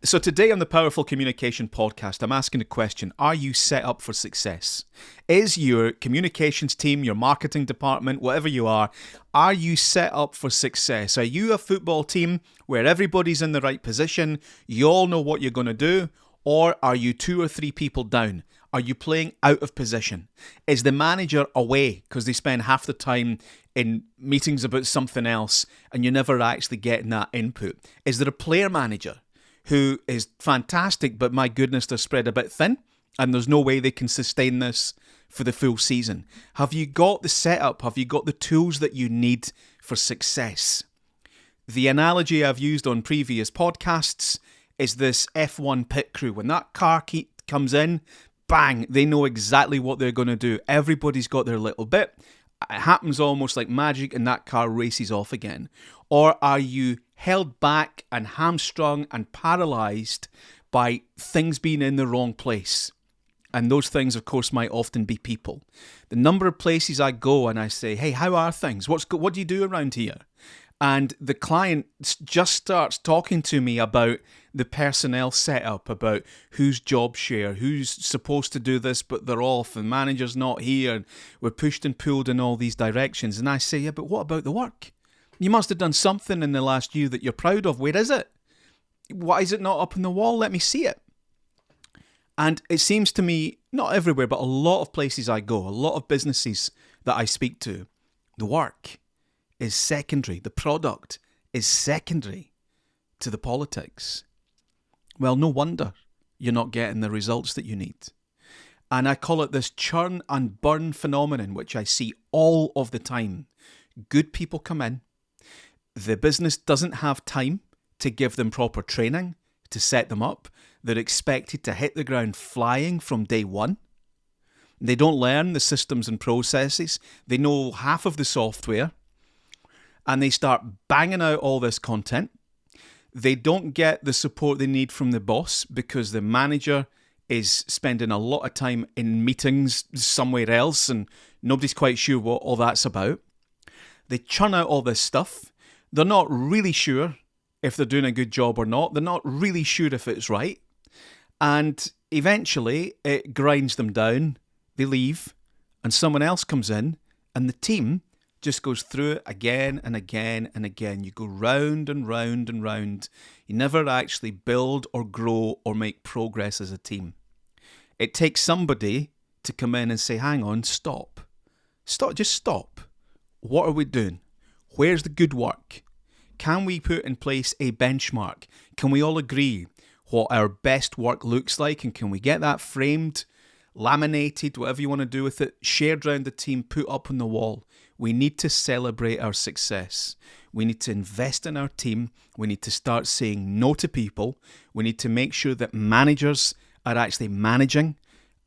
So today on the Powerful Communication podcast, I'm asking the question, are you set up for success? Is your communications team, your marketing department, whatever you are you set up for success? Are you a football team where everybody's in the right position, you all know what you're going to do, or are you 2 or 3 people down? Are you playing out of position? Is the manager away because they spend half the time in meetings about something else and you're never actually getting that input? Is there a player manager who is fantastic, but my goodness, they're spread a bit thin and there's no way they can sustain this for the full season? Have you got the setup? Have you got the tools that you need for success? The analogy I've used on previous podcasts is this F1 pit crew. When that car comes in, bang, they know exactly what they're going to do. Everybody's got their little bit. It happens almost like magic and that car races off again. Or are you held back and hamstrung and paralysed by things being in the wrong place? And those things, of course, might often be people. The number of places I go and I say, hey, how are things? What do you do around here? And the client just starts talking to me about the personnel setup, about whose job share, who's supposed to do this, but they're off, and manager's not here, and we're pushed and pulled in all these directions. And I say, yeah, but what about the work? You must have done something in the last year that you're proud of. Where is it? Why is it not up on the wall? Let me see it. And it seems to me, not everywhere, but a lot of places I go, a lot of businesses that I speak to, the work is secondary. The product is secondary to the politics. Well, no wonder you're not getting the results that you need. And I call it this churn and burn phenomenon, which I see all of the time. Good people come in. The business doesn't have time to give them proper training, to set them up. They're expected to hit the ground flying from day one. They don't learn the systems and processes. They know half of the software. And they start banging out all this content. They don't get the support they need from the boss because the manager is spending a lot of time in meetings somewhere else and nobody's quite sure what all that's about. They churn out all this stuff. They're not really sure if they're doing a good job or not. They're not really sure if it's right. And eventually it grinds them down. They leave and someone else comes in and the team just goes through it again and again and again. You go round and round and round. You never actually build or grow or make progress as a team. It takes somebody to come in and say, hang on, stop. Just stop. What are we doing? Where's the good work? Can we put in place a benchmark? Can we all agree what our best work looks like? And can we get that framed, laminated, whatever you want to do with it, shared around the team, put up on the wall? We need to celebrate our success. We need to invest in our team. We need to start saying no to people. We need to make sure that managers are actually managing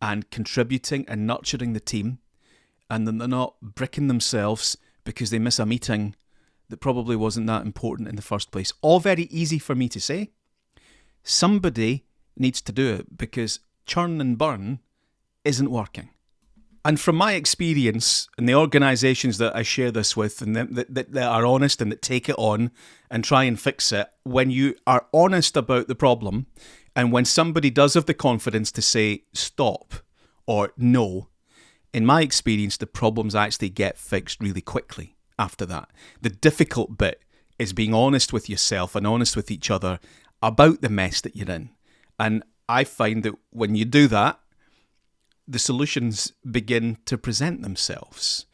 and contributing and nurturing the team, and that they're not bricking themselves because they miss a meeting that probably wasn't that important in the first place. All very easy for me to say. Somebody needs to do it because churn and burn isn't working. And from my experience in the organisations that I share this with and that are honest and that take it on and try and fix it, when you are honest about the problem and when somebody does have the confidence to say stop or no, in my experience, the problems actually get fixed really quickly after that. The difficult bit is being honest with yourself and honest with each other about the mess that you're in. And I find that when you do that, the solutions begin to present themselves.